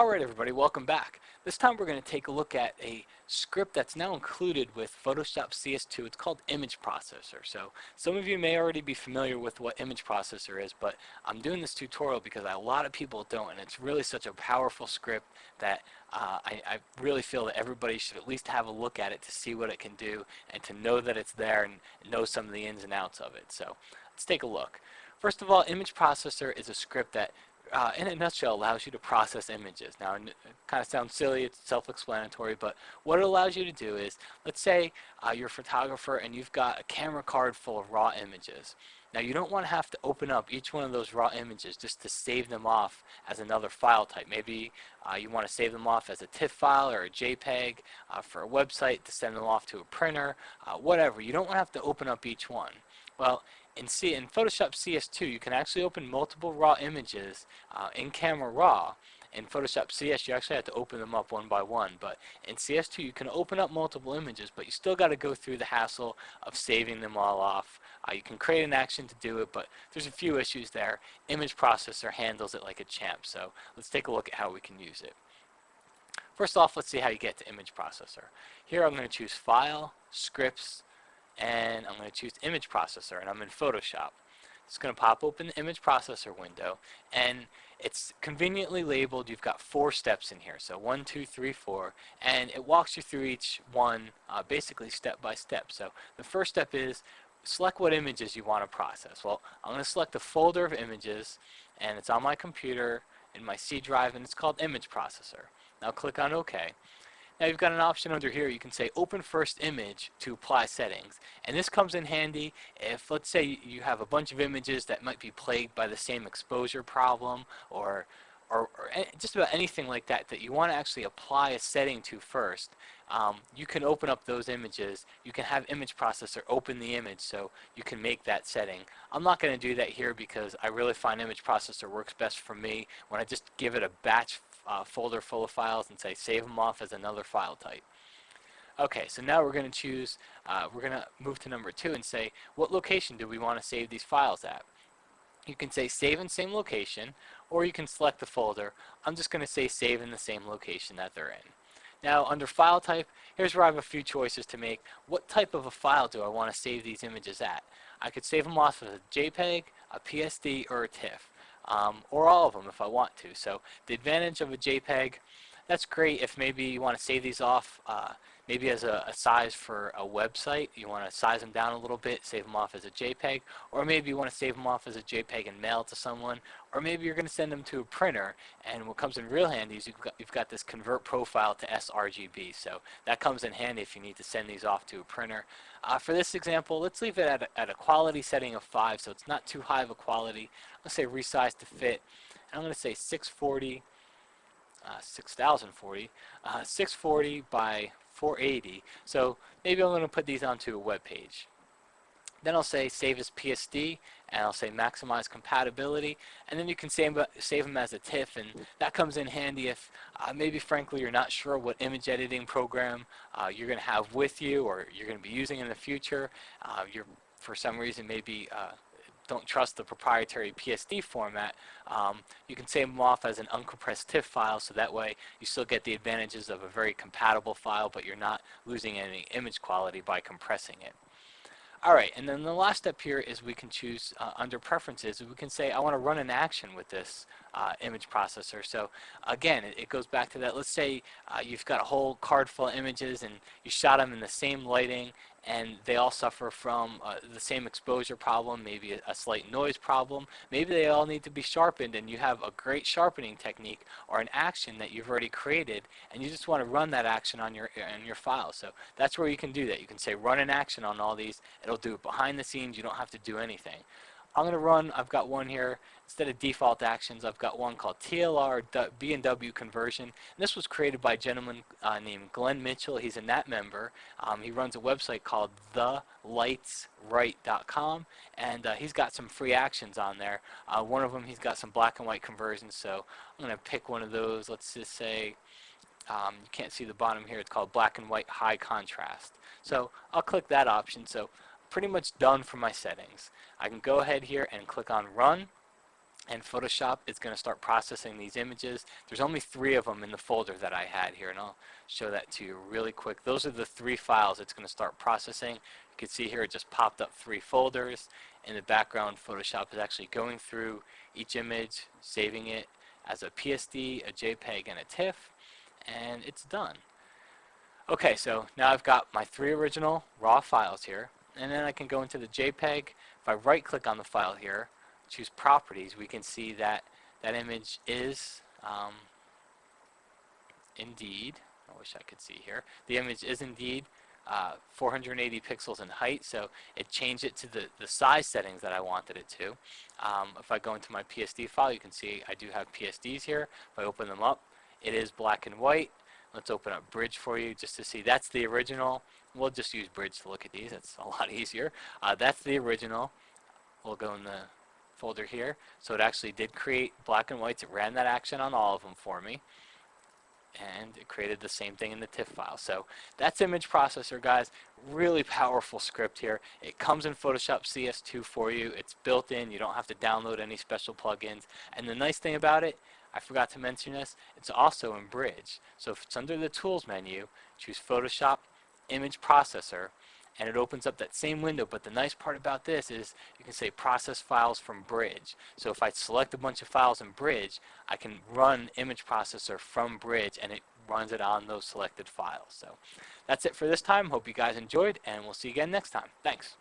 Alright everybody, welcome back. This time we're going to take a look at a script that's now included with Photoshop CS2. It's called Image Processor. So some of you may already be familiar with what Image Processor is, but I'm doing this tutorial because a lot of people don't, and it's really such a powerful script that I really feel that everybody should at least have a look at it to see what it can do and to know that it's there and know some of the ins and outs of it. So let's take a look. First of all, Image Processor is a script that in a nutshell, allows you to process images. Now, it kind of sounds silly, it's self-explanatory, but what it allows you to do is, let's say you're a photographer and you've got a camera card full of raw images. Now, you don't want to have to open up each one of those raw images just to save them off as another file type. Maybe you want to save them off as a TIFF file or a JPEG for a website to send them off to a printer, whatever. You don't want to have to open up each one. Well, in Photoshop CS2, you can actually open multiple raw images in Camera Raw. In Photoshop CS, you actually have to open them up one by one, but in CS2, you can open up multiple images, but you still got to go through the hassle of saving them all off. You can create an action to do it, but there's a few issues there. Image Processor handles it like a champ, so let's take a look at how we can use it. First off, let's see how you get to Image Processor. Here I'm going to choose File, Scripts, and I'm going to choose Image Processor, and I'm in Photoshop. It's going to pop open the Image Processor window, and it's conveniently labeled. You've got 4 steps in here, so 1, 2, 3, 4, and it walks you through each one basically step by step. So the first step is select what images you want to process. Well, I'm going to select a folder of images, and it's on my computer in my C drive, and it's called Image Processor. Now click on OK. Now you've got an option under here. You can say open first image to apply settings, and this comes in handy if, let's say, you have a bunch of images that might be plagued by the same exposure problem or just about anything like that that you want to actually apply a setting to first. You can open up those images. You can have Image Processor open the image so you can make that setting. I'm not going to do that here because I really find Image Processor works best for me when I just give it a batch folder full of files and say save them off as another file type. Okay, so now we're going to choose, we're going to move to number 2 and say what location do we want to save these files at. You can say save in same location, or you can select the folder. I'm just going to say save in the same location that they're in. Now under file type, here's where I have a few choices to make. What type of a file do I want to save these images at? I could save them off as a JPEG, a PSD, or a TIFF. Or all of them if I want to. So the advantage of a JPEG, that's great if maybe you want to save these off maybe as a size for a website. You want to size them down a little bit, save them off as a JPEG, or maybe you want to save them off as a JPEG and mail it to someone, or maybe you're going to send them to a printer, and what comes in real handy is you've got this convert profile to sRGB, so that comes in handy if you need to send these off to a printer. For this example, let's leave it at a quality setting of 5, so it's not too high of a quality. I'm going to say resize to fit, and I'm going to say 640 by 480. So maybe I'm going to put these onto a web page. Then I'll say save as PSD, and I'll say maximize compatibility, and then you can save them as a TIFF, and that comes in handy if maybe frankly you're not sure what image editing program you're going to have with you or you're going to be using in the future. You're for some reason maybe don't trust the proprietary PSD format. You can save them off as an uncompressed TIFF file, so that way you still get the advantages of a very compatible file, but you're not losing any image quality by compressing it. Alright, and then the last step here is we can choose under preferences, we can say I want to run an action with this image processor. So again, it goes back to that. Let's say you've got a whole card full of images and you shot them in the same lighting and they all suffer from the same exposure problem, maybe a slight noise problem. Maybe they all need to be sharpened, and you have a great sharpening technique or an action that you've already created, and you just want to run that action on your file. So that's where you can do that. You can say run an action on all these. It'll do it behind the scenes. You don't have to do anything. I'm going to run, I've got one here, instead of default actions, I've got one called TLR B&W conversion. And this was created by a gentleman named Glenn Mitchell. He's a NAT member. He runs a website called thelightsright.com, and he's got some free actions on there. One of them, he's got some black and white conversions, so I'm going to pick one of those. Let's just say, you can't see the bottom here, it's called black and white high contrast. So I'll click that option. So pretty much done for my settings. I can go ahead here and click on Run, and Photoshop is going to start processing these images. There's only 3 of them in the folder that I had here, and I'll show that to you really quick. Those are the 3 files it's going to start processing. You can see here it just popped up 3 folders. In the background, Photoshop is actually going through each image, saving it as a PSD, a JPEG, and a TIFF, and it's done. Okay, so now I've got my 3 original raw files here, and then I can go into the JPEG. If I right click on the file here, choose properties, we can see that that image is indeed, I wish I could see here, the image is indeed 480 pixels in height, so it changed it to the size settings that I wanted it to. If I go into my PSD file, you can see I do have PSDs here. If I open them up, it is black and white. Let's open up Bridge for you just to see. That's the original. We'll just use Bridge to look at these. It's a lot easier. That's the original. We'll go in the folder here. So it actually did create black and whites. It ran that action on all of them for me. And it created the same thing in the TIFF file. So that's Image Processor, guys. Really powerful script here. It comes in Photoshop CS2 for you. It's built in. You don't have to download any special plugins. And the nice thing about it, I forgot to mention this, it's also in Bridge. So if it's under the Tools menu, choose Photoshop, Image Processor, and it opens up that same window. But the nice part about this is you can say process files from Bridge. So if I select a bunch of files in Bridge, I can run Image Processor from Bridge, and it runs it on those selected files. So that's it for this time. Hope you guys enjoyed, and we'll see you again next time. Thanks.